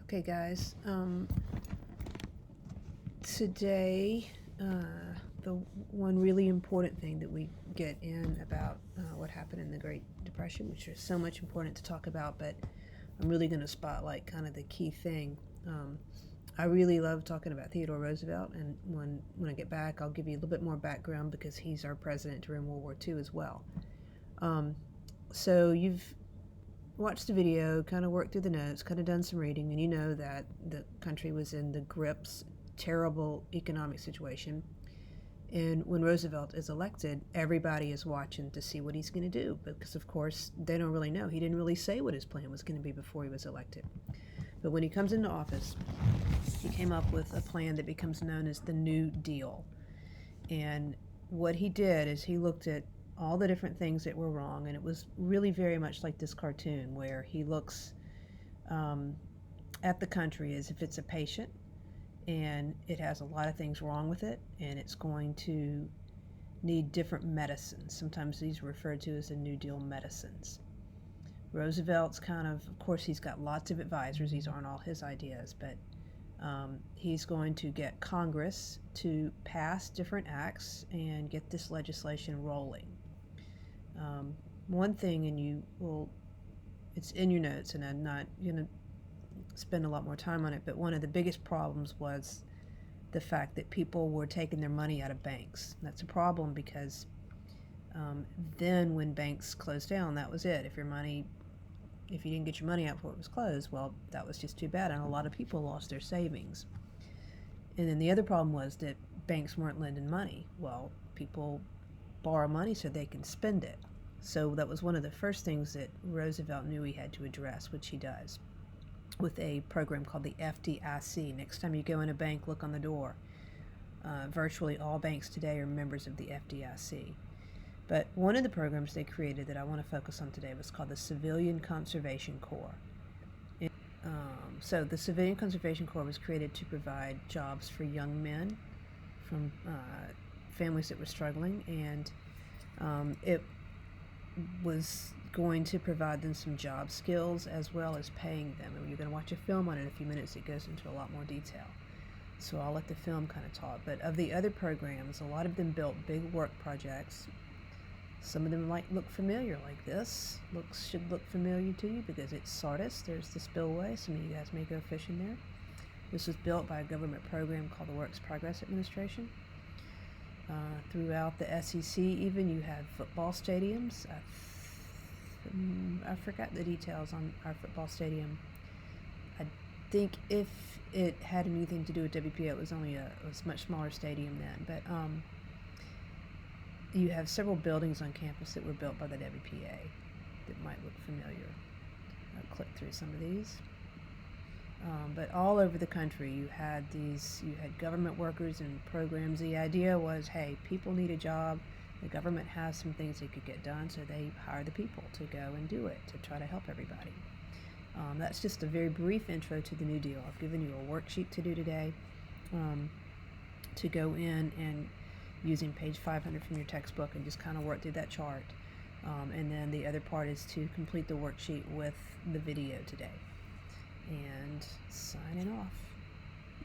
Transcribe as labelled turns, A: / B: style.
A: Okay, guys. Today, the one really important thing that we get in about what happened in the Great Depression, which is so much important to talk about, but I'm really going to spotlight kind of the key thing. I really love talking about Theodore Roosevelt, and when I get back, I'll give you a little bit more background because he's our president during World War II as well. So you've watched the video, kind of worked through the notes, kind of done some reading, and you know that the country was in the grips, terrible economic situation. And when Roosevelt is elected, everybody is watching to see what he's going to do because, of course, they don't really know. He didn't really say what his plan was going to be before he was elected. But when he comes into office, he came up with a plan that becomes known as the New Deal. And what he did is he looked at all the different things that were wrong, and it was really very much like this cartoon where he looks at the country as if it's a patient and it has a lot of things wrong with it, and it's going to need different medicines. Sometimes these are referred to as the New Deal medicines. Roosevelt's of course, he's got lots of advisors. These aren't all his ideas, but he's going to get Congress to pass different acts and get this legislation rolling. One thing, and it's in your notes, and I'm not going to spend a lot more time on it, but one of the biggest problems was the fact that people were taking their money out of banks. That's a problem because then when banks closed down, that was it. If you didn't get your money out before it was closed, well, that was just too bad, and a lot of people lost their savings. And then the other problem was that banks weren't lending money. Well, people borrow money so they can spend it. So that was one of the first things that Roosevelt knew he had to address, which he does, with a program called the FDIC. Next time you go in a bank, look on the door. Virtually all banks today are members of the FDIC. But one of the programs they created that I want to focus on today was called the Civilian Conservation Corps. So the Civilian Conservation Corps was created to provide jobs for young men from families that were struggling, and it was going to provide them some job skills as well as paying them. And you're going to watch a film on it in a few minutes. It goes into a lot more detail. So I'll let the film kind of talk. But of the other programs, a lot of them built big work projects. Some of them might look familiar, like this. Should look familiar to you because it's Sardis. There's the spillway. Some of you guys may go fishing there. This was built by a government program called the Works Progress Administration. Throughout the SEC, even, you have football stadiums. I forgot the details on our football stadium. I think if it had anything to do with WPA, it was only a much smaller stadium then. But you have several buildings on campus that were built by the WPA that might look familiar. I'll click through some of these. But all over the country, you had government workers and programs. The idea was, hey, people need a job. The government has some things they could get done, so they hire the people to go and do it, to try to help everybody. That's just a very brief intro to the New Deal. I've given you a worksheet to do today to go in and using page 500 from your textbook and just kind of work through that chart. And then the other part is to complete the worksheet with the video today. And signing off.